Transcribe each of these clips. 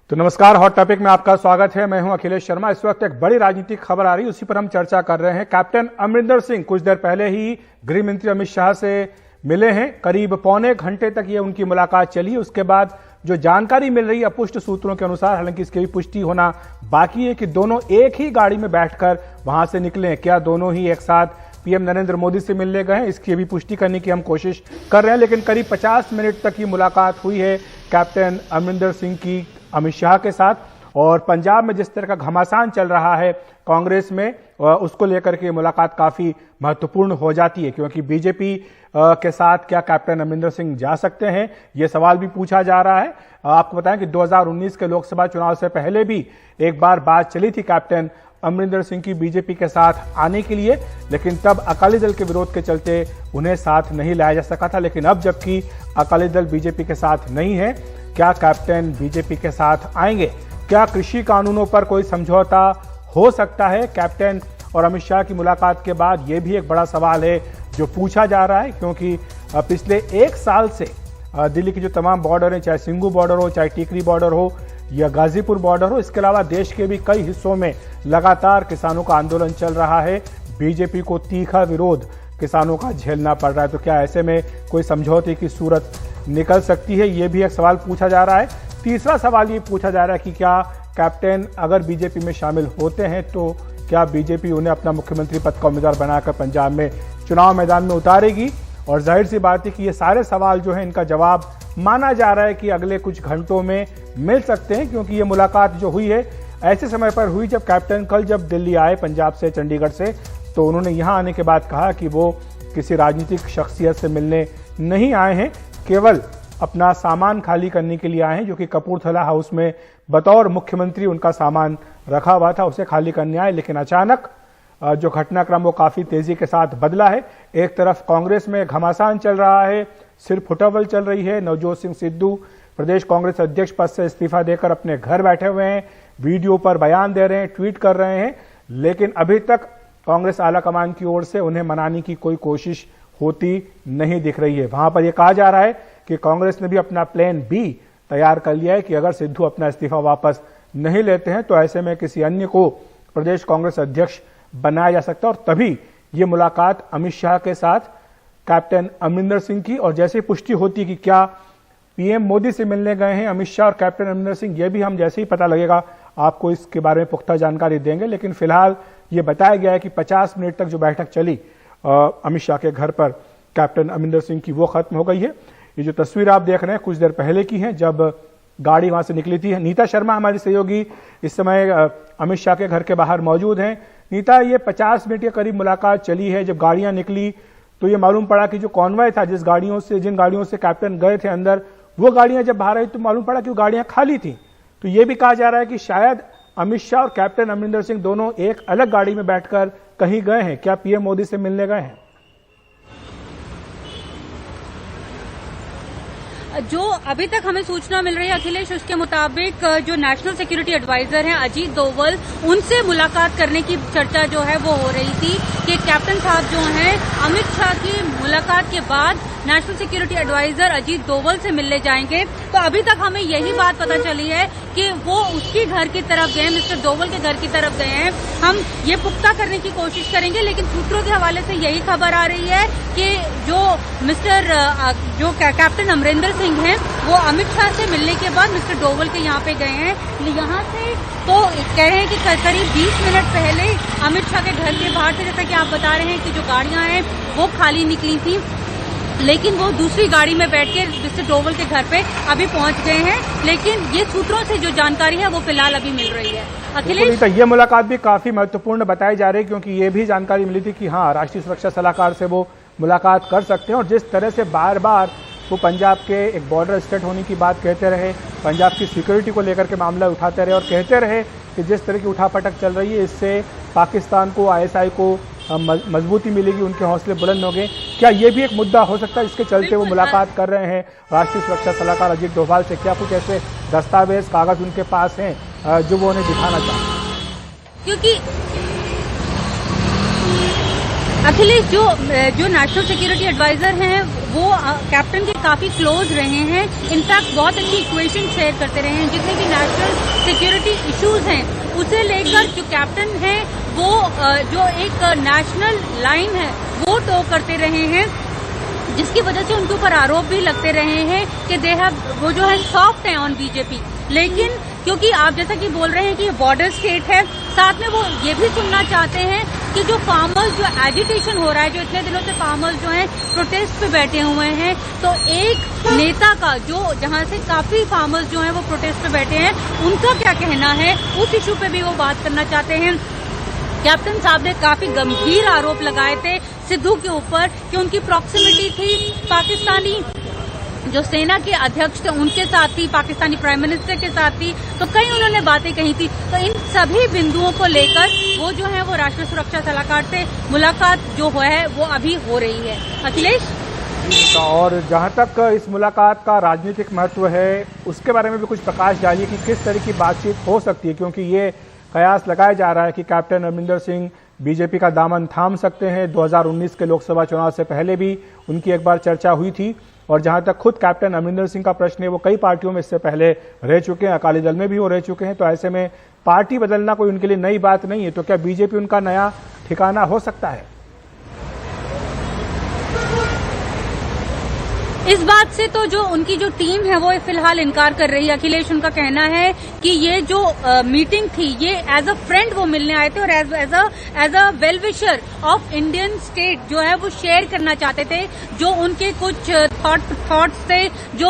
तो नमस्कार, hot topic में आपका स्वागत है। मैं हूं अखिलेश शर्मा। इस वक्त एक बड़ी राजनीतिक खबर आ रही है, उसी पर हम चर्चा कर रहे हैं। कैप्टन अमरिंदर सिंह कुछ देर पहले ही गृह मंत्री अमित शाह से मिले हैं। करीब पौने घंटे तक ये उनकी मुलाकात चली। उसके बाद जो जानकारी मिल रही है अपुष्ट सूत्रों के अनुसार, हालांकि इसकी भी पुष्टि होना बाकी है कि दोनों एक ही गाड़ी में बैठकर वहां से निकले। क्या दोनों ही एक साथ पीएम नरेंद्र मोदी से मिलने गए हैं, इसकी भी पुष्टि करने की हम कोशिश कर रहे हैं। लेकिन करीब 50 मिनट तक ये मुलाकात हुई है कैप्टन अमरिंदर सिंह की अमित शाह के साथ। और पंजाब में जिस तरह का घमासान चल रहा है कांग्रेस में, उसको लेकर के मुलाकात काफी महत्वपूर्ण हो जाती है, क्योंकि बीजेपी के साथ क्या कैप्टन अमरिंदर सिंह जा सकते हैं, यह सवाल भी पूछा जा रहा है। आपको बताएं कि 2019 के लोकसभा चुनाव से पहले भी एक बार बात चली थी कैप्टन अमरिंदर सिंह की बीजेपी के साथ आने के लिए, लेकिन तब अकाली दल के विरोध के चलते उन्हें साथ नहीं लाया जा सका था। लेकिन अब जबकि अकाली दल बीजेपी के साथ नहीं है, क्या कैप्टन बीजेपी के साथ आएंगे? क्या कृषि कानूनों पर कोई समझौता हो सकता है? कैप्टन और अमित शाह की मुलाकात के बाद यह भी एक बड़ा सवाल है जो पूछा जा रहा है, क्योंकि पिछले एक साल से दिल्ली की जो तमाम बॉर्डर हैं, चाहे सिंगू बॉर्डर हो, चाहे टिकरी बॉर्डर हो या गाजीपुर बॉर्डर हो, इसके अलावा देश के भी कई हिस्सों में लगातार किसानों का आंदोलन चल रहा है। बीजेपी को तीखा विरोध किसानों का झेलना पड़ रहा है। तो क्या ऐसे में कोई समझौते की सूरत निकल सकती है? यह भी एक सवाल पूछा जा रहा है। तीसरा सवाल ये पूछा जा रहा है कि क्या कैप्टन अगर बीजेपी में शामिल होते हैं तो क्या बीजेपी उन्हें अपना मुख्यमंत्री पद का उम्मीदवार बनाकर पंजाब में चुनाव मैदान में उतारेगी? और जाहिर सी बात है कि ये सारे सवाल जो है इनका जवाब माना जा रहा है कि अगले कुछ घंटों में मिल सकते हैं, क्योंकि ये मुलाकात जो हुई है ऐसे समय पर हुई जब कैप्टन कल जब दिल्ली आए पंजाब से, चंडीगढ़ से, तो उन्होंने यहां आने के बाद कहा कि वो किसी राजनीतिक शख्सियत से मिलने नहीं आए हैं, केवल अपना सामान खाली करने के लिए आए हैं, जो कि कपूरथला हाउस में बतौर मुख्यमंत्री उनका सामान रखा हुआ था, उसे खाली करने आए। लेकिन अचानक जो घटनाक्रम वो काफी तेजी के साथ बदला है। एक तरफ कांग्रेस में घमासान चल रहा है, सिर फुटबल चल रही है। नवजोत सिंह सिद्धू प्रदेश कांग्रेस अध्यक्ष पद से इस्तीफा देकर अपने घर बैठे हुए हैं, वीडियो पर बयान दे रहे हैं, ट्वीट कर रहे हैं, लेकिन अभी तक कांग्रेस आलाकमान की ओर से उन्हें मनाने की कोई कोशिश होती नहीं दिख रही है। वहां पर यह कहा जा रहा है कि कांग्रेस ने भी अपना प्लान बी तैयार कर लिया है कि अगर सिद्धू अपना इस्तीफा वापस नहीं लेते हैं तो ऐसे में किसी अन्य को प्रदेश कांग्रेस अध्यक्ष बनाया जा सकता है। और तभी ये मुलाकात अमित शाह के साथ कैप्टन अमरिंदर सिंह की, और जैसे पुष्टि होती कि क्या पीएम मोदी से मिलने गए हैं अमित शाह और कैप्टन अमरिंदर सिंह, ये भी हम जैसे ही पता लगेगा आपको इसके बारे में पुख्ता जानकारी देंगे। लेकिन फिलहाल ये बताया गया है कि 50 मिनट तक जो बैठक चली अमित शाह के घर पर कैप्टन अमरिंदर सिंह की, वो खत्म हो गई है। ये जो तस्वीर आप देख रहे हैं कुछ देर पहले की है, जब गाड़ी वहां से निकली थी। नीता शर्मा हमारी सहयोगी इस समय अमित शाह के घर के बाहर मौजूद हैं। नीता, ये 50 मिनट के करीब मुलाकात चली है। जब गाड़ियां निकली तो ये मालूम पड़ा कि जो कॉन्वॉय था, जिन गाड़ियों से कैप्टन गए थे अंदर, वो गाड़ियां जब बाहर आई तो मालूम पड़ा कि वो गाड़ियां खाली थी। तो ये भी कहा जा रहा है कि शायद अमित शाह और कैप्टन अमरिंदर सिंह दोनों एक अलग गाड़ी में बैठकर कहीं गए हैं। क्या पीएम मोदी से मिलने गए हैं? जो अभी तक हमें सूचना मिल रही है अखिलेश, उसके मुताबिक जो नेशनल सिक्योरिटी एडवाइजर हैं अजीत डोवल, उनसे मुलाकात करने की चर्चा जो है वो हो रही थी कि कैप्टन साहब जो हैं अमित शाह की मुलाकात के बाद national security advisor Ajit Doval से मिलने जाएंगे। तो अभी तक हमें यही बात पता चली है कि वो उसके घर की तरफ गए, मिस्टर डोवल के घर की तरफ गए हैं। हम ये पुख्ता करने की कोशिश करेंगे, लेकिन सूत्रों के हवाले से यही खबर आ रही है कि जो कैप्टन अमरिंदर सिंह हैं वो अमित शाह से मिलने के बाद मिस्टर डोवल के यहाँ पे गए हैं। यहाँ से तो कह रहे हैं कि करीब 20 मिनट पहले अमित शाह के घर के बाहर से, जैसा कि आप बता रहे हैं कि जो गाड़ियां हैं वो खाली निकली थी, लेकिन वो दूसरी गाड़ी में बैठ के मिस्टर डोवल के घर पे अभी पहुंच गए हैं। लेकिन ये सूत्रों से जो जानकारी है वो फिलहाल अभी मिल रही है। अखिलेश, ये मुलाकात भी काफी महत्वपूर्ण बताई जा रही है, क्योंकि ये भी जानकारी मिली थी कि हाँ, राष्ट्रीय सुरक्षा सलाहकार से वो मुलाकात कर सकते हैं। और जिस तरह से बार बार वो पंजाब के एक बॉर्डर स्टेट होने की बात कहते रहे, पंजाब की सिक्योरिटी को लेकर के मामला उठाते रहे और कहते रहे कि जिस तरह की उठापटक चल रही है इससे पाकिस्तान को, आईएसआई को मजबूती मिलेगी, उनके हौसले बुलंद होंगे। क्या ये भी एक मुद्दा हो सकता है इसके चलते वो मुलाकात कर रहे हैं राष्ट्रीय सुरक्षा सलाहकार अजीत डोभाल से? क्या कुछ ऐसे दस्तावेज, कागज उनके पास हैं जो वो उन्हें दिखाना चाहते हैं? अखिलेश, जो नेशनल सिक्योरिटी एडवाइजर हैं वो कैप्टन के काफी क्लोज रहे हैं। इनफैक्ट बहुत अच्छी इक्वेशन शेयर करते रहे हैं। जितने भी नेशनल सिक्योरिटी इश्यूज हैं उसे लेकर जो कैप्टन है वो जो एक नेशनल लाइन है वो टो करते रहे हैं, जिसकी वजह से उनके ऊपर आरोप भी लगते रहे हैं कि वो जो है सॉफ्ट है ऑन बीजेपी। लेकिन क्योंकि आप जैसा कि बोल रहे हैं कि ये बॉर्डर स्टेट है, साथ में वो ये भी सुनना चाहते हैं कि जो फार्मर्स जो एजिटेशन हो रहा है, जो इतने दिनों से फार्मर्स जो हैं प्रोटेस्ट पे बैठे हुए हैं, तो एक नेता का जो जहां से काफी फार्मर्स जो हैं वो प्रोटेस्ट पे बैठे हैं, उनका क्या कहना है उस इशू पे भी वो बात करना चाहते हैं। कैप्टन साहब ने काफी गंभीर आरोप लगाए थे सिद्धू के ऊपर कि उनकी प्रॉक्सिमिटी थी पाकिस्तानी जो सेना के अध्यक्ष थे उनके साथ थी, पाकिस्तानी प्राइम मिनिस्टर के साथ थी, तो कई उन्होंने बातें कही थी। तो इन सभी बिंदुओं को लेकर वो जो है वो राष्ट्रीय सुरक्षा सलाहकार से मुलाकात जो है वो अभी हो रही है। अखिलेश, और जहां तक इस मुलाकात का राजनीतिक महत्व है उसके बारे में भी कुछ प्रकाश डालिए कि किस तरह की बातचीत हो सकती है, क्योंकि ये कयास लगाया जा रहा है कि कैप्टन अमरिंदर सिंह बीजेपी का दामन थाम सकते हैं। 2019 के लोकसभा चुनाव से पहले भी उनकी एक बार चर्चा हुई थी, और जहां तक खुद कैप्टन अमरिंदर सिंह का प्रश्न है वो कई पार्टियों में इससे पहले रह चुके हैं, अकाली दल में भी वो रह चुके हैं, तो ऐसे में पार्टी बदलना कोई उनके लिए नई बात नहीं है। तो क्या बीजेपी उनका नया ठिकाना हो सकता है? इस बात से तो जो उनकी जो टीम है वो फिलहाल इनकार कर रही है। अखिलेश, उनका कहना है कि ये जो मीटिंग थी ये एज अ फ्रेंड वो मिलने आए थे और as a well wisher of Indian state जो है वो शेयर करना चाहते थे, जो उनके कुछ थॉट्स थे, जो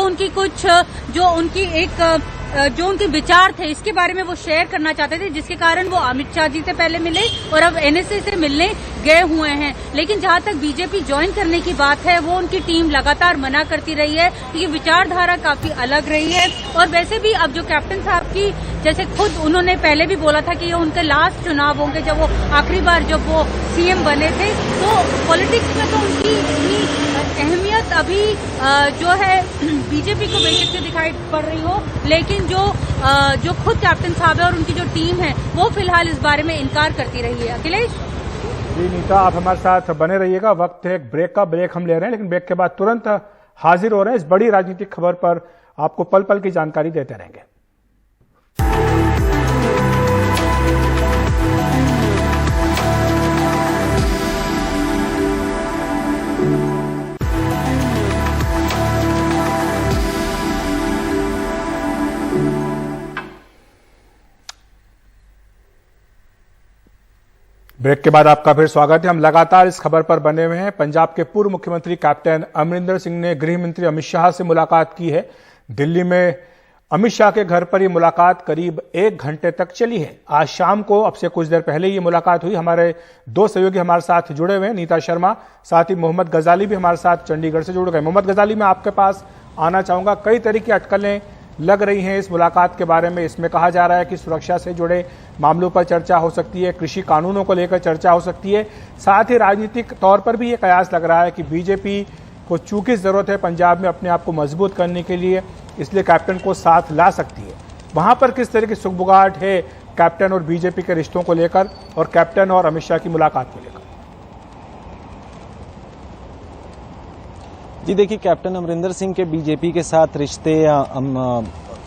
उनके विचार थे, इसके बारे में वो शेयर करना चाहते थे, जिसके कारण वो अमित शाह जी से पहले मिले और अब एनएसए से मिलने गए हुए हैं। लेकिन जहां तक बीजेपी ज्वाइन करने की बात है वो उनकी टीम लगातार मना करती रही है, क्योंकि विचारधारा काफी अलग रही है। और वैसे भी अब जो कैप्टन साहब की, जैसे खुद उन्होंने पहले भी बोला था कि ये उनके लास्ट चुनाव होंगे, जब वो आखिरी बार जब वो सीएम बने थे, तो पॉलिटिक्स में तो उनकी अहमियत अभी जो है बीजेपी को बेशक से दिखाई पड़ रही हो, लेकिन जो खुद कैप्टन साहब है और उनकी जो टीम है वो फिलहाल इस बारे में इनकार करती रही है। अखिलेश जी, नीता आप हमारे साथ बने रहिएगा। वक्त है एक ब्रेक का, ब्रेक हम ले रहे हैं, लेकिन ब्रेक के बाद तुरंत हाजिर हो रहे हैं इस बड़ी राजनीतिक खबर पर, आपको पल पल की जानकारी देते रहेंगे। ब्रेक के बाद आपका फिर स्वागत है। हम लगातार इस खबर पर बने हुए हैं। पंजाब के पूर्व मुख्यमंत्री कैप्टन अमरिंदर सिंह ने गृह मंत्री अमित शाह से मुलाकात की है। दिल्ली में अमित शाह के घर पर यह मुलाकात करीब 1 घंटे तक चली है। आज शाम को, अब से कुछ देर पहले ये मुलाकात हुई। हमारे 2 सहयोगी हमारे साथ जुड़े हुए हैं, नीता शर्मा, साथ ही मोहम्मद गजाली भी हमारे साथ चंडीगढ़ से जुड़ गए। मोहम्मद गजाली, मैं आपके पास आना चाहूंगा। कई तरह की अटकलें लग रही हैं इस मुलाकात के बारे में। इसमें कहा जा रहा है कि सुरक्षा से जुड़े मामलों पर चर्चा हो सकती है, कृषि कानूनों को लेकर चर्चा हो सकती है, साथ ही राजनीतिक तौर पर भी ये कयास लग रहा है कि बीजेपी को चूंकि जरूरत है पंजाब में अपने आप को मजबूत करने के लिए, इसलिए कैप्टन को साथ ला सकती है। वहां पर किस तरह की सुगबुगाहट है कैप्टन और बीजेपी के रिश्तों को लेकर और कैप्टन और अमित शाह की मुलाकात को लेकर? जी देखिए, कैप्टन अमरिंदर सिंह के बीजेपी के साथ रिश्ते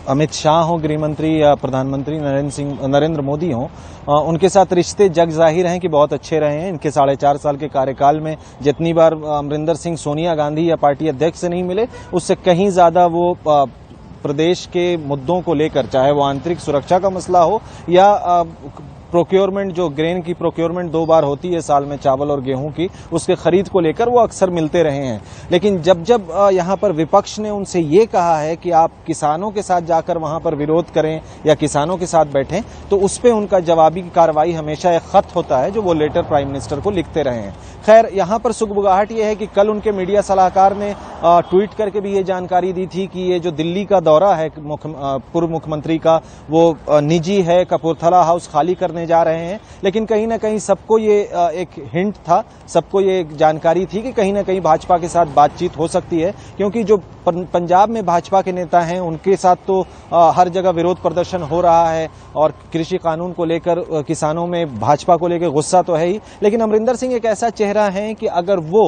अमित शाह हो, गृह मंत्री या प्रधानमंत्री नरेंद्र मोदी हो, उनके साथ रिश्ते जग जाहिर हैं कि बहुत अच्छे रहे हैं। इनके 4.5 साल के कार्यकाल में जितनी बार अमरिंदर सिंह सोनिया गांधी या पार्टी अध्यक्ष से नहीं मिले, उससे कहीं ज्यादा वो प्रदेश के मुद्दों को लेकर, चाहे वो आंतरिक सुरक्षा का मसला हो या प्रोक्योरमेंट, जो ग्रेन की प्रोक्योरमेंट 2 बार होती है साल में, चावल और गेहूं की, उसके खरीद को लेकर वो अक्सर मिलते रहे हैं। लेकिन जब जब यहां पर विपक्ष ने उनसे ये कहा है कि आप किसानों के साथ जाकर वहां पर विरोध करें या किसानों के साथ बैठें, तो उस पर उनका जवाबी कार्रवाई हमेशा एक खत होता है जो वो लेटर प्राइम मिनिस्टर को लिखते रहे हैं। खैर, यहां पर सुगबुगाहट ये है कि कल उनके मीडिया सलाहकार ने ट्वीट करके भी ये जानकारी दी थी कि ये जो दिल्ली का दौरा है पूर्व मुख्यमंत्री का, वो निजी है, कपूरथला हाउस खाली करने होने जा रहे हैं, लेकिन कहीं ना कहीं सबको ये एक हिंट था, सबको ये जानकारी थी कि कहीं ना कहीं भाजपा के साथ बातचीत हो सकती है, क्योंकि जो पंजाब में भाजपा के नेता हैं उनके साथ तो हर जगह विरोध प्रदर्शन हो रहा है और कृषि कानून को लेकर किसानों में भाजपा को लेकर गुस्सा तो है ही, लेकिन अमरिंदर सिंह एक ऐसा चेहरा है कि अगर वो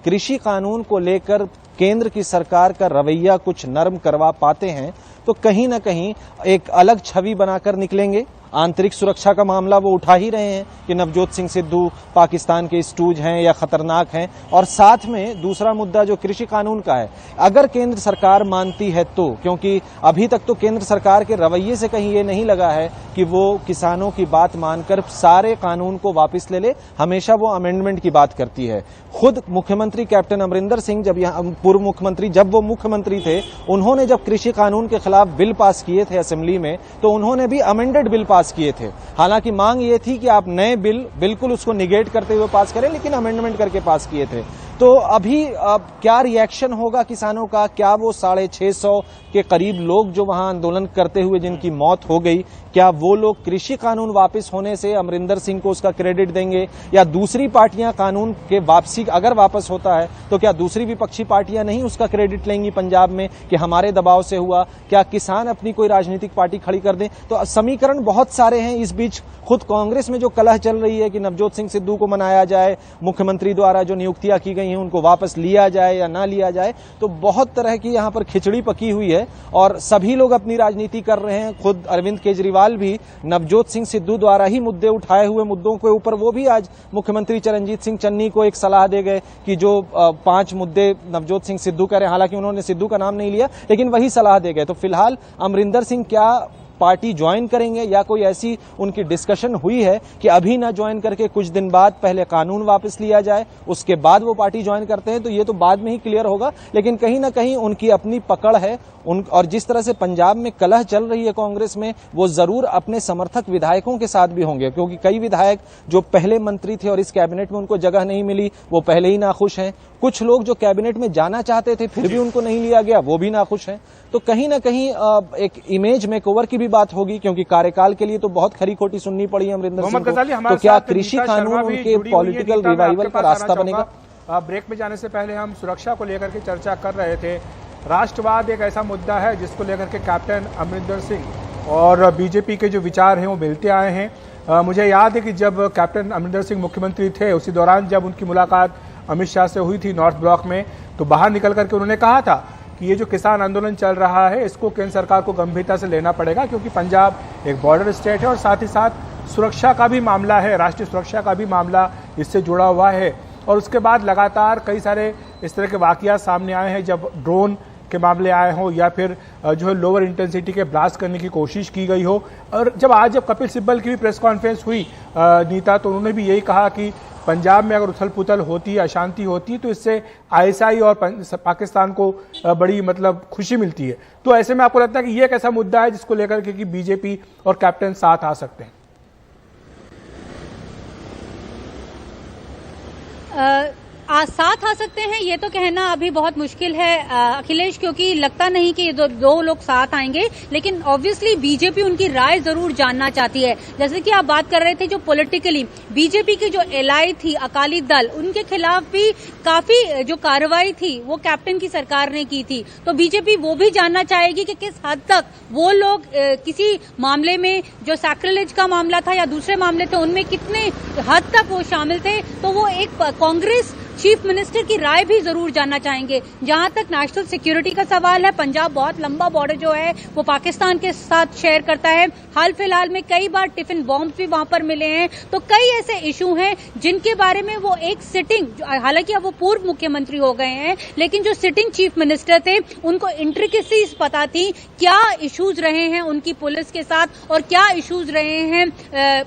कृषि कानून को लेकर केंद्र की सरकार का रवैया कुछ नरम करवा पाते हैं तो कहीं ना कहीं एक अलग छवि बनाकर निकलेंगे। आंतरिक सुरक्षा का मामला वो उठा ही रहे हैं कि नवजोत सिंह सिद्धू पाकिस्तान के स्टूज हैं या खतरनाक हैं, और साथ में दूसरा मुद्दा जो कृषि कानून का है, अगर केंद्र सरकार मानती है तो, क्योंकि अभी तक तो केंद्र सरकार के रवैये से कहीं ये नहीं लगा है कि वो किसानों की बात मानकर सारे कानून को वापस ले ले, हमेशा वो अमेंडमेंट की बात करती है। खुद मुख्यमंत्री कैप्टन अमरिंदर सिंह पूर्व मुख्यमंत्री जब वो मुख्यमंत्री थे, उन्होंने जब कृषि कानून के खिलाफ बिल पास किए थे असेंबली में, तो उन्होंने भी अमेंडेड बिल पास किए थे। हालांकि मांग ये थी कि आप नए बिल बिल्कुल उसको निगेट करते हुए पास करें, लेकिन अमेंडमेंट करके पास किए थे। तो अभी क्या रिएक्शन होगा किसानों का? क्या वो 650 के करीब लोग जो वहां आंदोलन करते हुए जिनकी मौत हो गई, क्या वो लोग कृषि कानून वापस होने से अमरिंदर सिंह को उसका क्रेडिट देंगे, या दूसरी पार्टियां कानून के वापसी अगर वापस होता है तो क्या दूसरी विपक्षी पार्टियां नहीं उसका क्रेडिट लेंगी पंजाब में कि हमारे दबाव से हुआ? क्या किसान अपनी कोई राजनीतिक पार्टी खड़ी कर दें? तो समीकरण बहुत सारे हैं। इस बीच खुद कांग्रेस में जो कलह चल रही है कि नवजोत सिंह सिद्धू को मनाया जाए, मुख्यमंत्री द्वारा जो नियुक्तियां की गई हैं उनको वापस लिया जाए या ना लिया जाए, तो बहुत तरह की यहां पर खिचड़ी पकी हुई है और सभी लोग अपनी राजनीति कर रहे हैं। खुद अरविंद केजरीवाल भी नवजोत सिंह सिद्धू द्वारा ही मुद्दे उठाए हुए मुद्दों के ऊपर वो भी आज मुख्यमंत्री चरणजीत सिंह चन्नी को एक सलाह दे गए कि जो 5 मुद्दे नवजोत सिंह सिद्धू कह रहे हैं, हालांकि उन्होंने सिद्धू का नाम नहीं लिया, लेकिन वही सलाह दे गए। तो फिलहाल अमरिंदर सिंह क्या पार्टी ज्वाइन करेंगे या कोई ऐसी उनकी डिस्कशन हुई है कि अभी ना ज्वाइन करके कुछ दिन बाद पहले कानून वापस लिया जाए, उसके बाद वो पार्टी ज्वाइन करते हैं, तो ये तो बाद में ही क्लियर होगा। लेकिन कहीं ना कहीं उनकी अपनी पकड़ है और जिस तरह से पंजाब में कलह चल रही है कांग्रेस में, वो जरूर अपने समर्थक विधायकों के साथ भी होंगे, क्योंकि कई विधायक जो पहले मंत्री थे और इस कैबिनेट में उनको जगह नहीं मिली, वो पहले ही नाखुश हैं। कुछ लोग जो कैबिनेट में जाना चाहते थे फिर भी उनको नहीं लिया गया, वो भी नाखुश हैं। तो कहीं ना कहीं एक इमेज मेकओवर की भी बात होगी, क्योंकि कार्यकाल के लिए तो बहुत खरी खोटी सुननी पड़ी अमरिंदर सिंह को। तो क्या कृषि कानून उनके पॉलिटिकल रिवाइवल का रास्ता बनेगा? ब्रेक में जाने से पहले हम सुरक्षा को लेकर के चर्चा कर रहे थे। राष्ट्रवाद एक ऐसा मुद्दा है जिसको लेकर के कैप्टन अमरिंदर सिंह और बीजेपी के जो विचार हैं वो मिलते आए हैं। मुझे याद है कि जब कैप्टन अमरिंदर सिंह मुख्यमंत्री थे, उसी दौरान जब उनकी मुलाकात अमित शाह से हुई थी नॉर्थ ब्लॉक में, तो बाहर निकल करके उन्होंने कहा था कि ये जो किसान आंदोलन चल रहा है इसको केंद्र सरकार को गंभीरता से लेना पड़ेगा, क्योंकि पंजाब एक बॉर्डर स्टेट है और साथ ही साथ सुरक्षा का भी मामला है, राष्ट्रीय सुरक्षा का भी मामला इससे जुड़ा हुआ है। और उसके बाद लगातार कई सारे इस तरह के वाकयात सामने आए हैं, जब ड्रोन के मामले आए हों या फिर जो है लोअर इंटेंसिटी के ब्लास्ट करने की कोशिश की गई हो। और जब कपिल सिब्बल की भी प्रेस कॉन्फ्रेंस हुई नीता, तो उन्होंने भी यही कहा कि पंजाब में अगर उथल पुथल होती है, अशांति होती है, तो इससे आईएसआई और पाकिस्तान को बड़ी खुशी मिलती है। तो ऐसे में आपको लगता है कि ये एक ऐसा मुद्दा है जिसको लेकर के कि बीजेपी और कैप्टन साथ आ सकते हैं? साथ आ सकते हैं ये तो कहना अभी बहुत मुश्किल है अखिलेश, क्योंकि लगता नहीं कि ये दो लोग साथ आएंगे, लेकिन ऑब्वियसली बीजेपी उनकी राय जरूर जानना चाहती है। जैसे कि आप बात कर रहे थे, जो पॉलिटिकली बीजेपी की जो एलआई थी अकाली दल, उनके खिलाफ भी काफी जो कार्रवाई थी वो कैप्टन की सरकार ने की थी, तो बीजेपी वो भी जानना चाहेगी कि किस हद तक वो लोग किसी मामले में जो सैक्रिलेज का मामला था या दूसरे मामले थे उनमें कितने हद तक वो शामिल थे। तो वो एक कांग्रेस चीफ मिनिस्टर की राय भी जरूर जानना चाहेंगे। जहां तक नेशनल सिक्योरिटी का सवाल है, पंजाब बहुत लंबा बॉर्डर जो है वो पाकिस्तान के साथ शेयर करता है। हाल फिलहाल में कई बार टिफिन बॉम्ब भी वहां पर मिले हैं। तो कई ऐसे इशू हैं जिनके बारे में वो एक सिटिंग, हालांकि अब वो पूर्व मुख्यमंत्री हो गए हैं, लेकिन जो सिटिंग चीफ मिनिस्टर थे उनको इंट्रिकेसीज पता थी, क्या इश्यूज रहे हैं उनकी पुलिस के साथ और क्या इश्यूज रहे हैं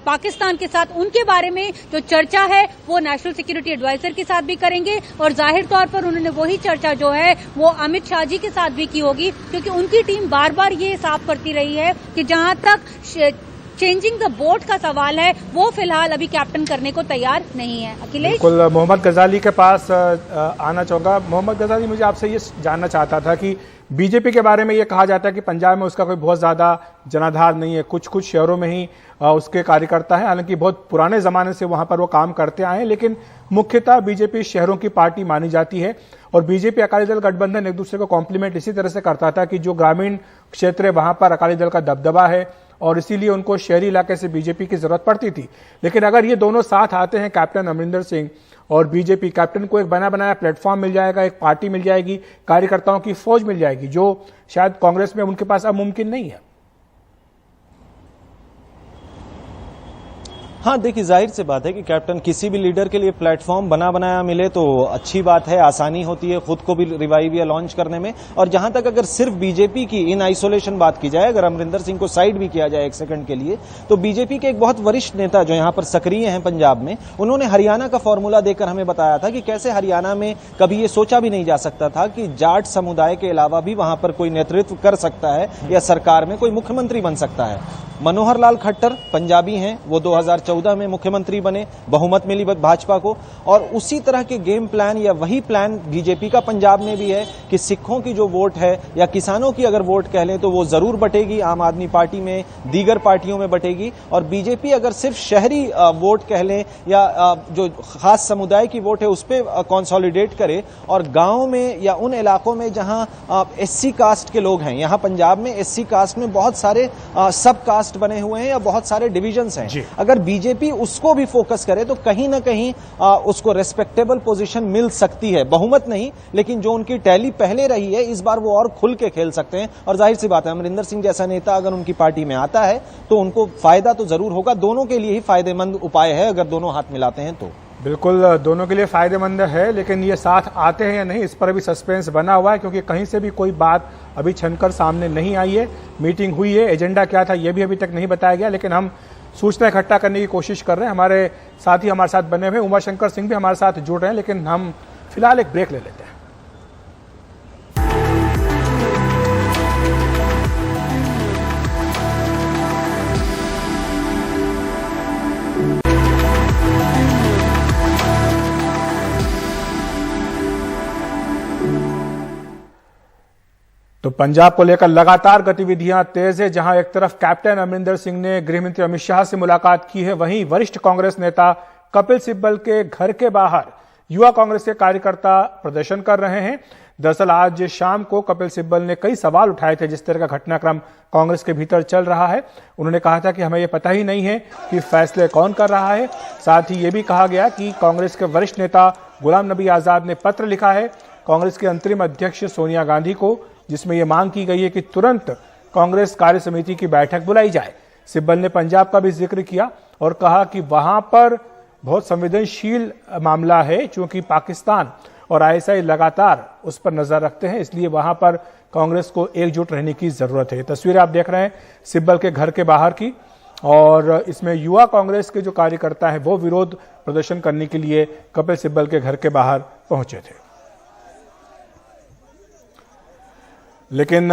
पाकिस्तान के साथ। उनके बारे में जो चर्चा है वो नेशनल सिक्योरिटी एडवाइजर के साथ भी करेंगे, और जाहिर तौर पर उन्होंने वही चर्चा जो है वो अमित शाह जी के साथ भी की होगी, क्योंकि उनकी टीम बार बार ये साफ करती रही है कि जहां तक चेंजिंग द बोर्ड का सवाल है वो फिलहाल अभी कैप्टन करने को तैयार नहीं है। अखिलेश, बिल्कुल मोहम्मद गजाली के पास आना चाहूंगा। मोहम्मद गजाली, मुझे आपसे ये जानना चाहता था कि बीजेपी के बारे में ये कहा जाता है कि पंजाब में उसका कोई बहुत ज्यादा जनाधार नहीं है, कुछ कुछ शहरों में ही उसके कार्यकर्ता हैं, हालांकि बहुत पुराने जमाने से वहां पर वो काम करते आए हैं, लेकिन मुख्यतः बीजेपी शहरों की पार्टी मानी जाती है और बीजेपी अकाली दल गठबंधन एक दूसरे को कॉम्प्लीमेंट इसी तरह से करता था कि जो ग्रामीण क्षेत्र है वहां पर अकाली दल का दबदबा है और इसीलिए उनको शहरी इलाके से बीजेपी की जरूरत पड़ती थी। लेकिन अगर ये दोनों साथ आते हैं, कैप्टन अमरिंदर सिंह और बीजेपी, कैप्टन को एक बना बनाया प्लेटफॉर्म मिल जाएगा, एक पार्टी मिल जाएगी, कार्यकर्ताओं की फौज मिल जाएगी, जो शायद कांग्रेस में उनके पास अब मुमकिन नहीं है। हाँ, देखिए, जाहिर सी बात है कि कैप्टन किसी भी लीडर के लिए प्लेटफॉर्म बना बनाया मिले तो अच्छी बात है, आसानी होती है खुद को भी रिवाइव या लॉन्च करने में। और जहां तक अगर सिर्फ बीजेपी की इन आइसोलेशन बात की जाए, अगर अमरिंदर सिंह को साइड भी किया जाए एक सेकंड के लिए, तो बीजेपी के एक बहुत वरिष्ठ नेता जो यहां पर सक्रिय हैं पंजाब में, उन्होंने हरियाणा का फॉर्मूला देकर हमें बताया था कि कैसे हरियाणा में कभी ये सोचा भी नहीं जा सकता था कि जाट समुदाय के अलावा भी वहां पर कोई नेतृत्व कर सकता है या सरकार में कोई मुख्यमंत्री बन सकता है। मनोहर लाल खट्टर पंजाबी हैं, वो 2014 में मुख्यमंत्री बने, बहुमत मिली भाजपा को, और उसी तरह के गेम प्लान या वही प्लान बीजेपी का पंजाब में भी है कि सिखों की जो वोट है या किसानों की अगर वोट कह लें तो वो जरूर बटेगी, आम आदमी पार्टी में, दीगर पार्टियों में बटेगी। और बीजेपी अगर सिर्फ शहरी वोट कह लें या जो खास समुदाय की वोट है उस पर कंसोलिडेट करे और गांव में या उन इलाकों में जहां एससी कास्ट के लोग हैं, यहां पंजाब में एससी कास्ट में बहुत सारे सब कास्ट बने हुए हैं या बहुत सारे डिविजन्स हैं, अगर बीजेपी उसको भी फोकस करे तो कहीं ना कहीं उसको रेस्पेक्टेबल पोजीशन मिल सकती है। बहुमत नहीं, लेकिन जो उनकी टैली पहले रही है इस बार वो और खुल के खेल सकते हैं। और जाहिर सी बात है, अमरिंदर सिंह जैसा नेता अगर उनकी पार्टी में आता है तो उनको फायदा तो जरूर होगा, दोनों के लिए ही फायदेमंद उपाय है अगर दोनों हाथ मिलाते हैं तो। बिल्कुल दोनों के लिए फायदेमंद है, लेकिन ये साथ आते हैं या नहीं इस पर भी सस्पेंस बना हुआ है, क्योंकि कहीं से भी कोई बात अभी छनकर सामने नहीं आई है। मीटिंग हुई है, एजेंडा क्या था ये भी अभी तक नहीं बताया गया, लेकिन हम सूचना इकट्ठा करने की कोशिश कर रहे हैं। हमारे साथी हमारे साथ बने हुए उमाशंकर सिंह भी हमारे साथ जुड़ रहे हैं, लेकिन हम फिलहाल एक ब्रेक ले लेते हैं। तो पंजाब को लेकर लगातार गतिविधियां तेज है। जहां एक तरफ कैप्टन अमरिंदर सिंह ने गृहमंत्री अमित शाह से मुलाकात की है, वहीं वरिष्ठ कांग्रेस नेता कपिल सिब्बल के घर के बाहर युवा कांग्रेस के कार्यकर्ता प्रदर्शन कर रहे हैं। दरअसल आज शाम को कपिल सिब्बल ने कई सवाल उठाए थे जिस तरह का घटनाक्रम कांग्रेस के भीतर चल रहा है। उन्होंने कहा था कि हमें यह पता ही नहीं है कि फैसले कौन कर रहा है। साथ ही यह भी कहा गया कि कांग्रेस के वरिष्ठ नेता गुलाम नबी आजाद ने पत्र लिखा है कांग्रेस की अंतरिम अध्यक्ष सोनिया गांधी को, जिसमें यह मांग की गई है कि तुरंत कांग्रेस कार्य समिति की बैठक बुलाई जाए। सिब्बल ने पंजाब का भी जिक्र किया और कहा कि वहां पर बहुत संवेदनशील मामला है, क्योंकि पाकिस्तान और आईएसआई लगातार उस पर नजर रखते हैं, इसलिए वहां पर कांग्रेस को एकजुट रहने की जरूरत है। तस्वीरें आप देख रहे हैं सिब्बल के घर के बाहर की, और इसमें युवा कांग्रेस के जो कार्यकर्ता है वो विरोध प्रदर्शन करने के लिए कपिल सिब्बल के घर के बाहर पहुंचे थे। लेकिन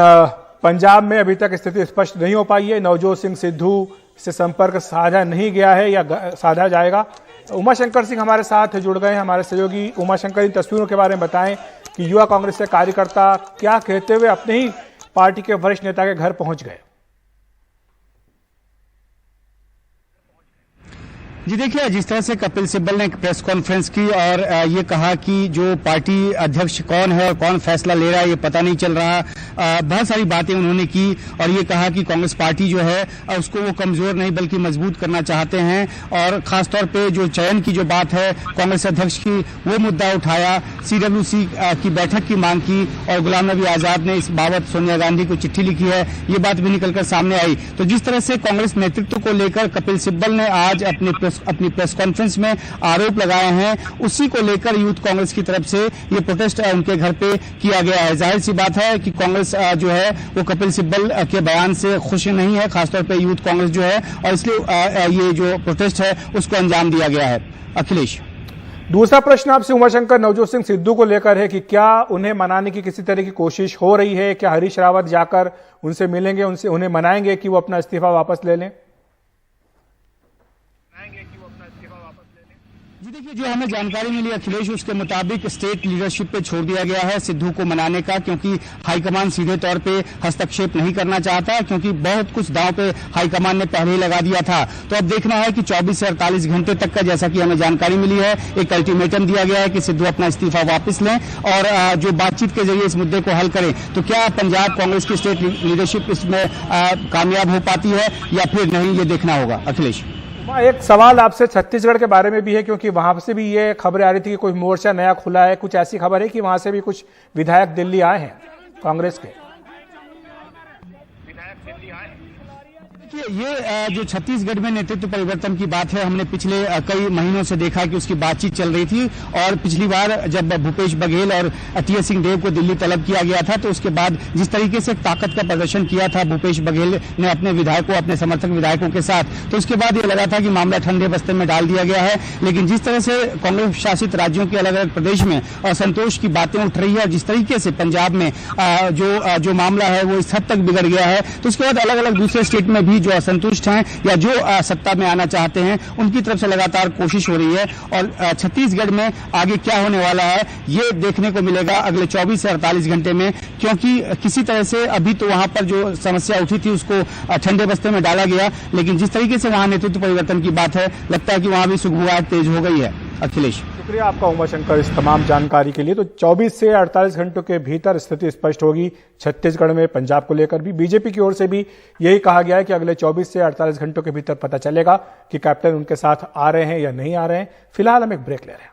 पंजाब में अभी तक स्थिति स्पष्ट नहीं हो पाई है। नवजोत सिंह सिद्धू से संपर्क साधा नहीं गया है या साधा जाएगा। उमाशंकर सिंह हमारे साथ जुड़ गए हैं, हमारे सहयोगी। उमाशंकर, इन तस्वीरों के बारे में बताएं कि युवा कांग्रेस के कार्यकर्ता क्या कहते हुए अपने ही पार्टी के वरिष्ठ नेता के घर पहुंच गए। जी देखिए, जिस तरह से कपिल सिब्बल ने एक प्रेस कॉन्फ्रेंस की और ये कहा कि जो पार्टी अध्यक्ष कौन है और कौन फैसला ले रहा है ये पता नहीं चल रहा, बहुत सारी बातें उन्होंने की और ये कहा कि कांग्रेस पार्टी जो है उसको वो कमजोर नहीं बल्कि मजबूत करना चाहते हैं। और खासतौर पे जो चयन की जो बात है कांग्रेस अध्यक्ष की, वो मुद्दा उठाया। CWC की बैठक की मांग की और गुलाम नबी आजाद ने इस बाबत सोनिया गांधी को चिट्ठी लिखी है, ये बात भी निकलकर सामने आई। तो जिस तरह से कांग्रेस नेतृत्व को लेकर कपिल सिब्बल ने आज अपनी प्रेस कॉन्फ्रेंस में आरोप लगाए हैं, उसी को लेकर यूथ कांग्रेस की तरफ से ये प्रोटेस्ट उनके घर पे किया गया है। जाहिर सी बात है कि कांग्रेस जो है वो कपिल सिब्बल के बयान से खुश नहीं है, खासतौर पे यूथ कांग्रेस जो है, और इसलिए ये जो प्रोटेस्ट है उसको अंजाम दिया गया है। अखिलेश, दूसरा प्रश्न आपसे उमाशंकर नवजोत सिंह सिद्धू को लेकर है कि क्या उन्हें मनाने की किसी तरह की कोशिश हो रही है? क्या हरीश रावत जाकर उनसे मिलेंगे, उन्हें मनाएंगे कि वो अपना इस्तीफा वापस ले लें? जो हमें जानकारी मिली अखिलेश, उसके मुताबिक स्टेट लीडरशिप पे छोड़ दिया गया है सिद्धू को मनाने का, क्योंकि हाईकमान सीधे तौर पे हस्तक्षेप नहीं करना चाहता, क्योंकि बहुत कुछ दांव पे हाईकमान ने पहले ही लगा दिया था। तो अब देखना है कि 24 से 48 घंटे तक का, जैसा कि हमें जानकारी मिली है, एक अल्टीमेटम दिया गया है कि सिद्धू अपना इस्तीफा वापस लें और जो बातचीत के जरिए इस मुद्दे को हल करें। तो क्या पंजाब कांग्रेस की स्टेट लीडरशिप इसमें कामयाब हो पाती है या फिर नहीं, ये देखना होगा। अखिलेश, एक सवाल आपसे छत्तीसगढ़ के बारे में भी है, क्योंकि वहां से भी ये खबरें आ रही थी कि कोई मोर्चा नया खुला है, कुछ ऐसी खबर है कि वहां से भी कुछ विधायक दिल्ली आए हैं कांग्रेस के। ये जो छत्तीसगढ़ में नेतृत्व परिवर्तन की बात है, हमने पिछले कई महीनों से देखा कि उसकी बातचीत चल रही थी। और पिछली बार जब भूपेश बघेल और टीएस सिंहदेव को दिल्ली तलब किया गया था, तो उसके बाद जिस तरीके से ताकत का प्रदर्शन किया था भूपेश बघेल ने अपने विधायकों, अपने समर्थक विधायकों के साथ, तो उसके बाद ये लगा था कि मामला ठंडे बस्ते में डाल दिया गया है। लेकिन जिस तरह से कांग्रेस शासित राज्यों के अलग अलग प्रदेश में असंतोष की बातें उठ रही है और जिस तरीके से पंजाब में जो मामला है वो इस हद तक बिगड़ गया है, तो उसके बाद अलग अलग दूसरे स्टेट में भी जो असंतुष्ट हैं या जो सत्ता में आना चाहते हैं, उनकी तरफ से लगातार कोशिश हो रही है। और छत्तीसगढ़ में आगे क्या होने वाला है ये देखने को मिलेगा अगले 24 से 48 घंटे में, क्योंकि किसी तरह से अभी तो वहां पर जो समस्या उठी थी उसको ठंडे बस्ते में डाला गया, लेकिन जिस तरीके से वहां नेतृत्व परिवर्तन की बात है, लगता है कि वहां भी सुगबुगाहट तेज हो गई है। अखिलेश, शुक्रिया आपका उमाशंकर इस तमाम जानकारी के लिए। तो 24 से 48 घंटों के भीतर स्थिति स्पष्ट होगी छत्तीसगढ़ में। पंजाब को लेकर भी बीजेपी की ओर से भी यही कहा गया है कि अगले 24 से 48 घंटों के भीतर पता चलेगा कि कैप्टन उनके साथ आ रहे हैं या नहीं आ रहे हैं। फिलहाल हम एक ब्रेक ले रहे हैं।